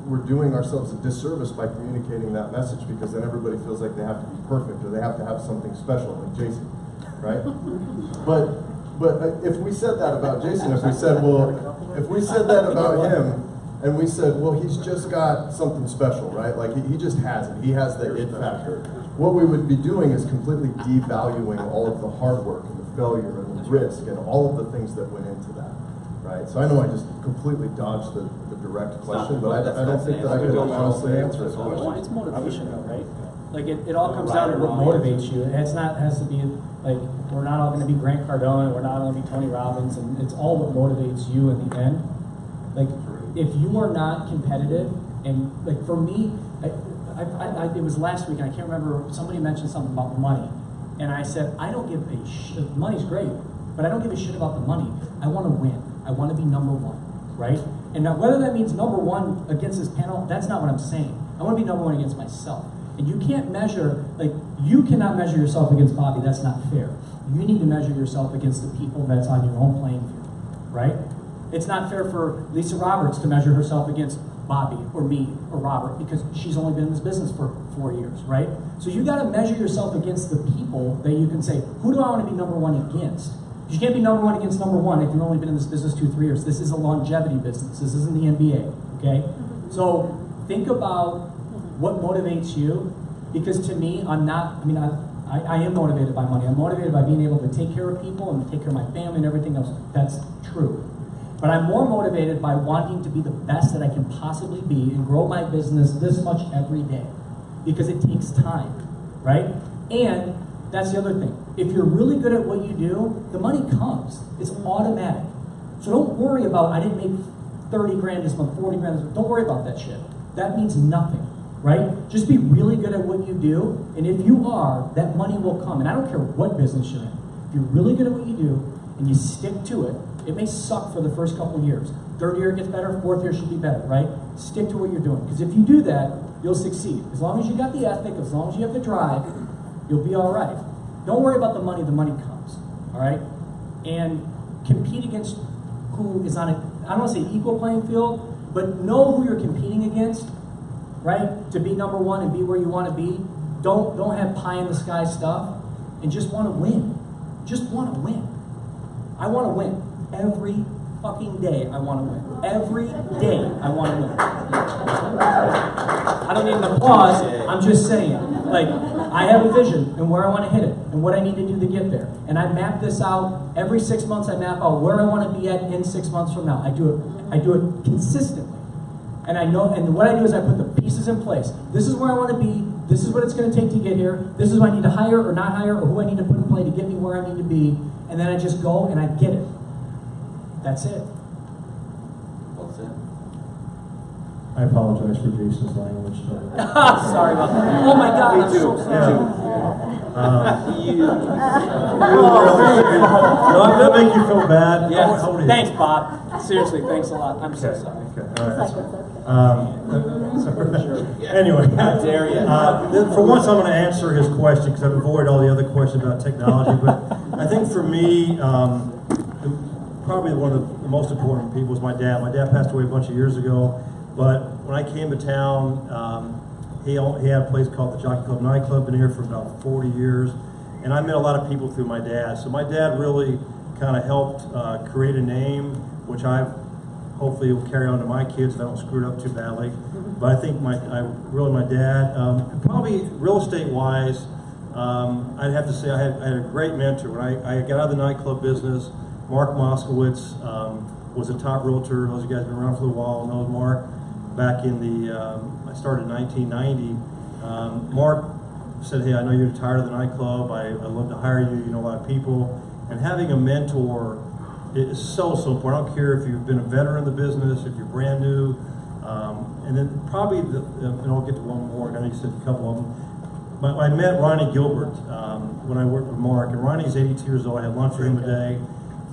we're doing ourselves a disservice by communicating that message, because then everybody feels like they have to be perfect or they have to have something special, like Jason. right? But if we said that about Jason, if we said that about him, and we said, well, he's just got something special, right? Like he just has it. He has the it factor. What we would be doing is completely devaluing all of the hard work and the failure and the risk and all of the things that went into that, right? So I know I just completely dodged the direct question, but I don't think that I could honestly answer this question. It's motivation though, right? Like it all comes down to what motivates you. It's not has to be like we're not all going to be Grant Cardone, we're not all going to be Tony Robbins, and it's all what motivates you in the end. Like if you are not competitive, and like for me, it was last week, and I can't remember. Somebody mentioned something about money, and I said I don't give a shit. Money's great, but I don't give a shit about the money. I want to win. I want to be number one, right? And now whether that means number one against this panel, that's not what I'm saying. I want to be number one against myself. And you can't measure, like, you cannot measure yourself against Bobby. That's not fair. You need to measure yourself against the people that's on your own playing field, right? It's not fair for Lisa Roberts to measure herself against Bobby or me or Robert because she's only been in this business for 4 years, right? So you got to measure yourself against the people that you can say, who do I want to be number one against? You can't be number one against number one if you've only been in this business 2-3 years. This is a longevity business. This isn't the NBA, okay? So think about what motivates you, because to me, I am motivated by money. I'm motivated by being able to take care of people and take care of my family and everything else. That's true. But I'm more motivated by wanting to be the best that I can possibly be and grow my business this much every day, because it takes time, right? And that's the other thing. If you're really good at what you do, the money comes. It's automatic. So don't worry about, I didn't make 30 grand this month, 40 grand this month. Don't worry about that shit. That means nothing. Right? Just be really good at what you do, and if you are, that money will come. And I don't care what business you're in. If you're really good at what you do, and you stick to it, it may suck for the first couple of years. Third year gets better, fourth year should be better, right? Stick to what you're doing. Because if you do that, you'll succeed. As long as you got the ethic, as long as you have the drive, you'll be all right. Don't worry about the money comes, all right? And compete against who is on I don't want to say equal playing field, but know who you're competing against, right? To be number one and be where you want to be. Don't have pie in the sky stuff, and just want to win. Just want to win. I want to win. Every fucking day I want to win. Every day I want to win. I don't need an applause. I'm just saying. Like, I have a vision and where I want to hit it and what I need to do to get there. And I map this out. Every 6 months I map out where I want to be at in 6 months from now. I do it consistently. And I know, and what I do is I put the pieces in place. This is where I want to be. This is what it's going to take to get here. This is what I need to hire or not hire, or who I need to put in play to get me where I need to be. And then I just go and I get it. That's it. That's it. I apologize for Jason's language. Sorry about that. Oh my God, I'm so sorry. That make you feel bad? Yeah. How old are you? Thanks, Bob. Seriously, thanks a lot. I'm so sorry. Okay. All right. Anyway, How dare you? for once I'm going to answer his question because I've avoided all the other questions about technology. But I think for me, probably one of the most important people was my dad. My dad passed away a bunch of years ago, but when I came to town, he had a place called the Jockey Club Nightclub. Been here for about 40 years, and I met a lot of people through my dad. So my dad really kind of helped create a name, which I hopefully will carry on to my kids if I don't screw it up too badly. But I think my dad, probably real estate wise, I'd have to say I had a great mentor. When I got out of the nightclub business, Mark Moskowitz was a top realtor. Those of you guys have been around for a while know Mark. Back in I started in 1990. Mark said, hey, I know you're tired of the nightclub. I'd love to hire you. You know a lot of people. And having a mentor is so important. I don't care if you've been a veteran in the business, if you're brand new. And then probably, and I'll get to one more, I know you said a couple of them. But I met Ronnie Gilbert when I worked with Mark. And Ronnie's 82 years old. I had lunch with him today.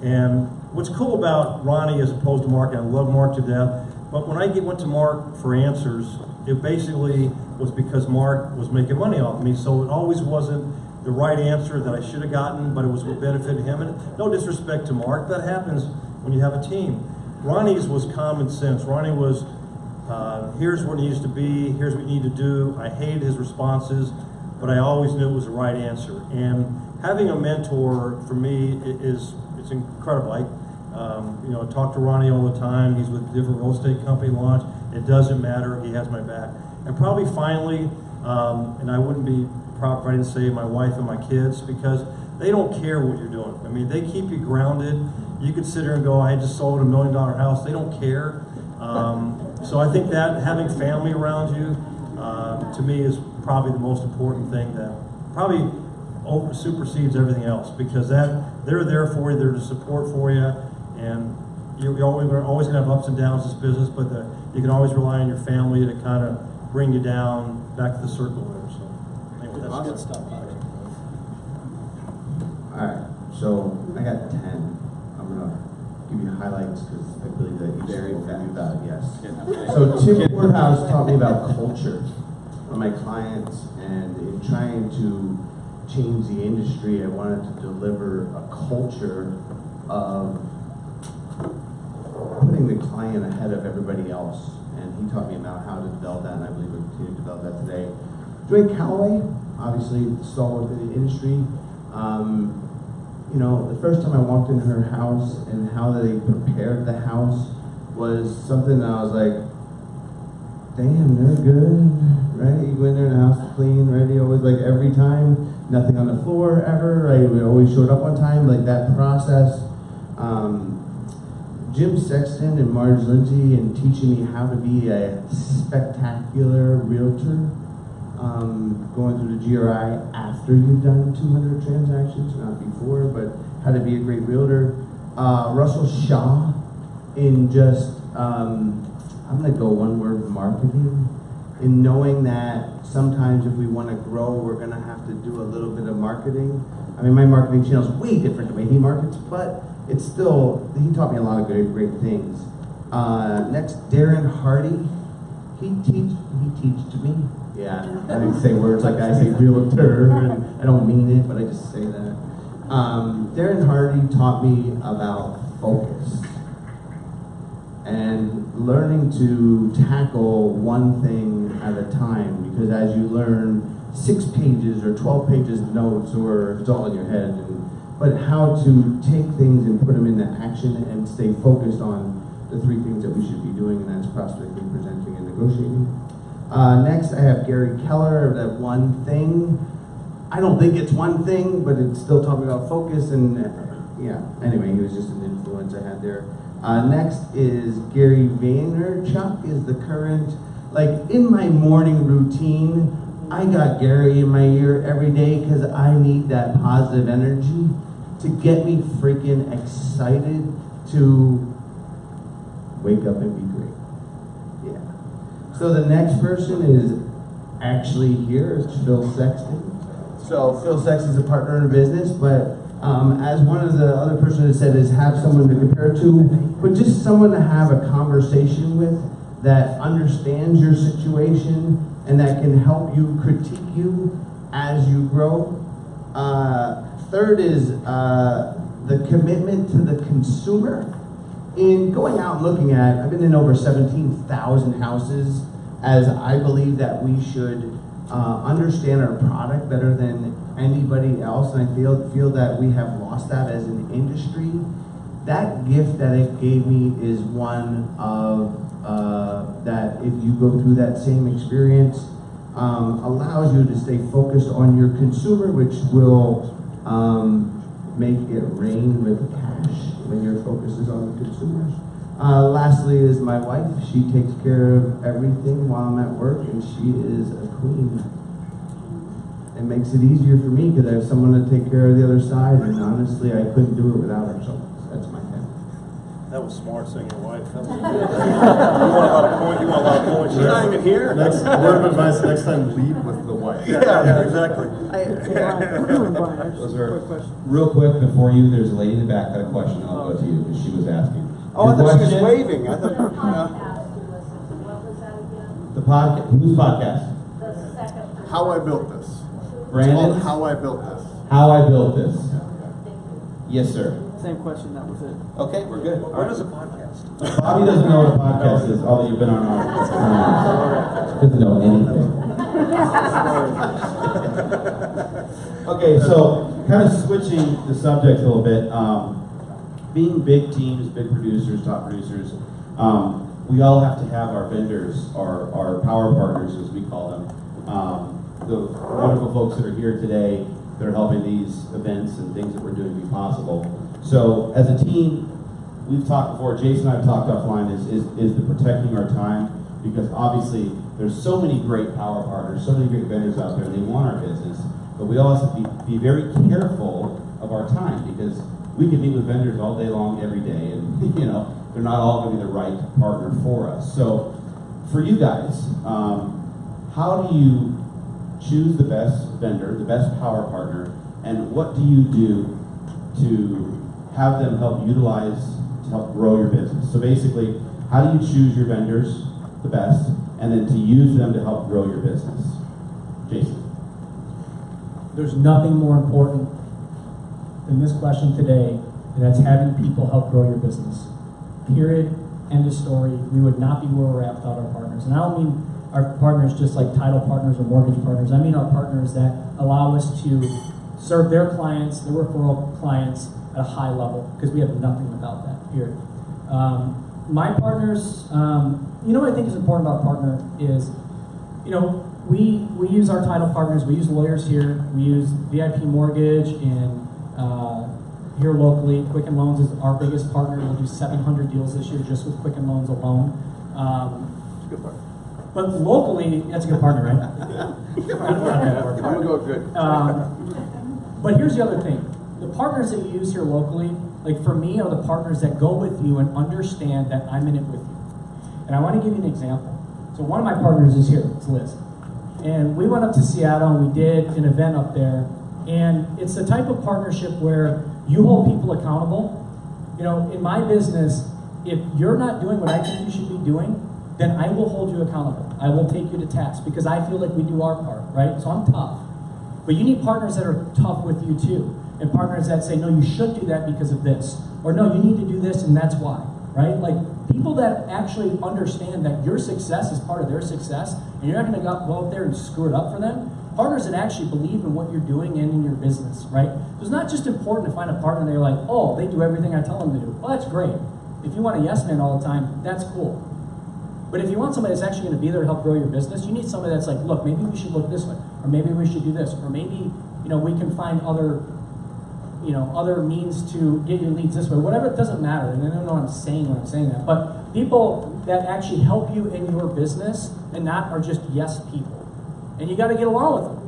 And what's cool about Ronnie as opposed to Mark, and I love Mark to death, but when I went to Mark for answers, it basically was because Mark was making money off of me, so it always wasn't the right answer that I should have gotten, but it was what benefited him. And no disrespect to Mark, that happens when you have a team. Ronnie's was common sense. Ronnie was, here's what it needs to be, here's what you need to do. I hated his responses. but I always knew it was the right answer. And having a mentor for me it's incredible. I talk to Ronnie all the time. He's with different real estate company launch. It doesn't matter. He has my back. And probably finally, and I wouldn't be proper if I didn't say my wife and my kids, because they don't care what you're doing. I mean, they keep you grounded. You could sit here and go, I just sold a $1 million house. They don't care. So I think that having family around you, to me, is probably the most important thing that probably supersedes everything else, because they're there for you, they're to support for you, and you're always going to have ups and downs in this business, but you can always rely on your family to kind of bring you down back to the circle there. So anyway, that's Good stuff. Alright, so I got 10. I'm gonna give you highlights because I believe that you very about it, yes. So Tim Courthouse taught me about culture for my clients, and in trying to change the industry, I wanted to deliver a culture of putting the client ahead of everybody else. And he taught me about how to develop that, and I believe we'll continue to develop that today. Dwayne Calloway, obviously the stalwart of the industry. The first time I walked in her house and how they prepared the house was something that I was like, damn, they're good, right? You go in there and the house is clean, ready, always like every time, nothing on the floor ever, right? We always showed up on time, like that process. Jim Sexton and Marge Lindsay and teaching me how to be a spectacular realtor. Going through the GRI after you've done 200 transactions, not before, but how to be a great realtor. Russell Shaw in just, I'm gonna go one word, marketing. In knowing that sometimes if we wanna grow, we're gonna have to do a little bit of marketing. I mean, my marketing channel is way different the way he markets, but it's still, he taught me a lot of great things. Next, Darren Hardy. He teach to me. Yeah, I didn't say words like I say realtor, and I don't mean it, but I just say that. Darren Hardy taught me about focus and learning to tackle one thing at a time, because as you learn 6 pages or 12 pages of notes, or it's all in your head, but how to take things and put them into action and stay focused on the 3 things that we should be doing, and that's prospecting, presenting, and negotiating. Next, I have Gary Keller, that one thing. I don't think it's one thing, but it's still talking about focus, and anyway, he was just an influence I had there. Next is Gary Vaynerchuk, is the current, in my morning routine, I got Gary in my ear every day because I need that positive energy to get me freaking excited to wake up and be great. Yeah. So the next person is actually here, is Phil Sexton. So Phil Sexton's a partner in a business, but as one of the other person has said, is have someone to compare to, but just someone to have a conversation with that understands your situation and that can help you, critique you as you grow. Third is the commitment to the consumer. In going out and looking at, I've been in over 17,000 houses, as I believe that we should understand our product better than anybody else, and I feel that we have lost that as an industry. That gift that it gave me is one of that if you go through that same experience, allows you to stay focused on your consumer, which will make it rain with cash when your focus is on the consumers. Lastly is my wife. She takes care of everything while I'm at work, and she is a queen. It makes it easier for me because I have someone to take care of the other side, and honestly, I couldn't do it without her, so that's my family. That was smart saying your wife. That was good. You want a lot of points. You want a lot of points. She's not even here. Next word of advice: next time, lead with the wife. Yeah, exactly. Those are, real quick before you, there's a lady in the back that had a question. I'll go to you because she was asking. Oh, I Your thought she was question? waving. I thought, Podcast you listen to, what was that again? The podcast. Whose podcast? The second. How I built this. It's Brandon. called How I Built This. How I built this. Yes, sir. Same question, that was it. Okay, we're good. What is a podcast? Bobby doesn't know what a podcast is, although you've been on our. Doesn't know anything. Okay, so kind of switching the subject a little bit, being big teams, big producers, top producers, we all have to have our vendors, our power partners, as we call them. The wonderful folks that are here today that are helping these events and things that we're doing be possible. So as a team, we've talked before, Jason and I have talked offline, is the protecting our time, because obviously there's so many great power partners, so many great vendors out there, and they want our business, but we also have to be very careful of our time, because we can meet with vendors all day long, every day, and you know, they're not all going to be the right partner for us. So for you guys, how do you choose the best vendor, the best power partner, and what do you do to have them help utilize, to help grow your business? So basically, how do you choose your vendors the best, and then to use them to help grow your business? Jason. There's nothing more important than this question today, and that's having people help grow your business. Period. End of story. We would not be where we're at without our partners. And I don't mean our partners just like title partners or mortgage partners. I mean our partners that allow us to serve their clients, their referral clients at a high level, because we have nothing without that. Period. My partners, you know what I think is important about partner is, you know, we use our title partners, we use lawyers here, we use VIP Mortgage and here locally, Quicken Loans is our biggest partner. We'll do 700 deals this year just with Quicken Loans alone. Good partner. But locally, that's a good partner, right? I'm gonna go good. But here's the other thing. The partners that you use here locally, like for me, are the partners that go with you and understand that I'm in it with you. And I want to give you an example. So one of my partners is here, it's Liz. And we went up to Seattle and we did an event up there. And it's the type of partnership where you hold people accountable. You know, in my business, if you're not doing what I think you should be doing, then I will hold you accountable. I will take you to task because I feel like we do our part, right? So I'm tough. But you need partners that are tough with you too. And partners that say, no, you should do that because of this. Or no, you need to do this and that's why, right? Like people that actually understand that your success is part of their success and you're not gonna go up there and screw it up for them. Partners that actually believe in what you're doing and in your business, right? So it's not just important to find a partner that you're like, oh, they do everything I tell them to do. Well, that's great. If you want a yes man all the time, that's cool. But if you want somebody that's actually going to be there to help grow your business, you need somebody that's like, look, maybe we should look this way, or maybe we should do this, or maybe, you know, we can find other, you know, other means to get your leads this way. Whatever, it doesn't matter. And I don't know what I'm saying when I'm saying that, but people that actually help you in your business and not are just yes people. And you got to get along with them,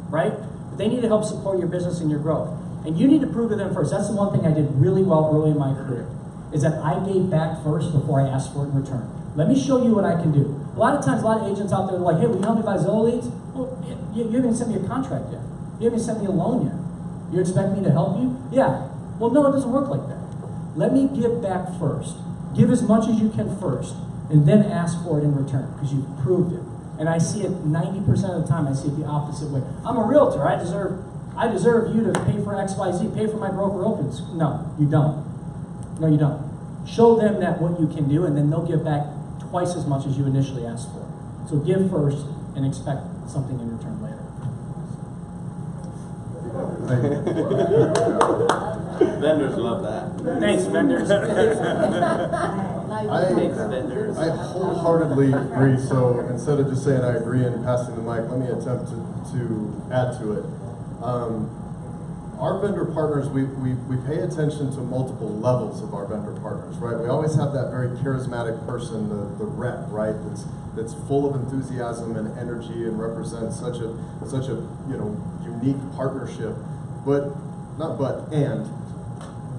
right? But they need to help support your business and your growth. And you need to prove to them first. That's the one thing I did really well early in my career, is that I gave back first before I asked for it in return. Let me show you what I can do. A lot of times, a lot of agents out there are like, hey, will you help me buy Zillow leads? Well, you haven't even sent me a contract yet. You haven't sent me a loan yet. You expect me to help you? Yeah. Well, no, it doesn't work like that. Let me give back first. Give as much as you can first, and then ask for it in return, because you've proved it. And I see it 90% of the time, I see it the opposite way. I'm a realtor. I deserve you to pay for XYZ, pay for my broker opens. No, you don't. No, you don't. Show them that what you can do, and then they'll give back twice as much as you initially asked for. So give first and expect something in return later. Vendors love that. Thanks, vendors. I wholeheartedly agree. So instead of just saying I agree and passing the mic, let me attempt to add to it. Our vendor partners, we pay attention to multiple levels of our vendor partners, right? We always have that very charismatic person, the rep, right? That's full of enthusiasm and energy and represents such a you know, unique partnership. And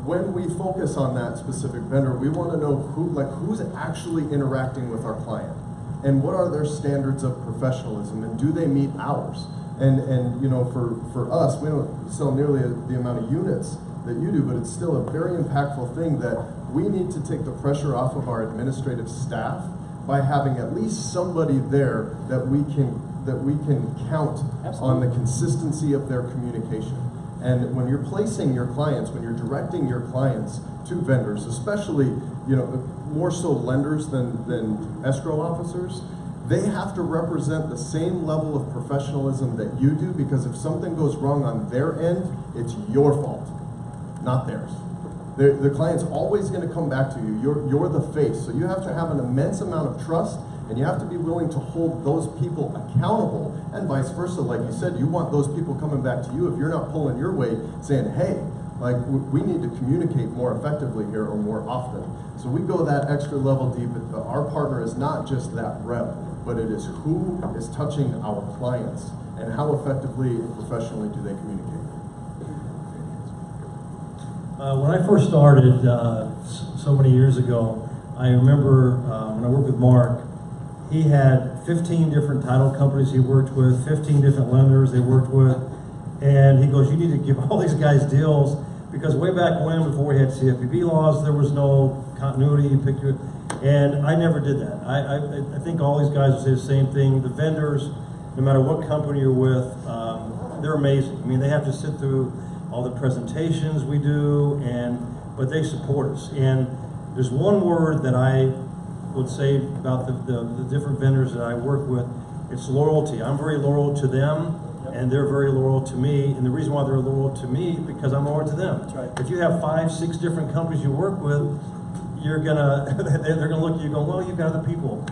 when we focus on that specific vendor, we want to know who's actually interacting with our client, and what are their standards of professionalism, and do they meet ours? And you know, for us, we don't sell nearly the amount of units that you do, but it's still a very impactful thing that we need to take the pressure off of our administrative staff by having at least somebody there that we can count on the consistency of their communication. And when you're placing your clients, when you're directing your clients to vendors, especially, you know, more so lenders than escrow officers, they have to represent the same level of professionalism that you do, because if something goes wrong on their end, it's your fault, not theirs. The client's always going to come back to you. You're the face, so you have to have an immense amount of trust, and you have to be willing to hold those people accountable, and vice versa. Like you said, you want those people coming back to you if you're not pulling your weight, saying, hey, like, we need to communicate more effectively here or more often. So we go that extra level deep. Our partner is not just that rep, but it is who is touching our clients and how effectively and professionally do they communicate. When I first started so many years ago, I remember when I worked with Mark, he had 15 different title companies he worked with, 15 different lenders they worked with, and he goes, you need to give all these guys deals, because way back when, before we had CFPB laws, there was no continuity, you pick your, and I never did that. I think all these guys would say the same thing. The vendors, no matter what company you're with, they're amazing. I mean, they have to sit through all the presentations we do, but they support us. And there's one word that I would say about the different vendors that I work with, it's loyalty. I'm very loyal to them, and they're very loyal to me. And the reason why they're loyal to me, because I'm loyal to them. That's right. If you have 5, 6 different companies you work with, they're gonna look at you and go, well, you've got other people.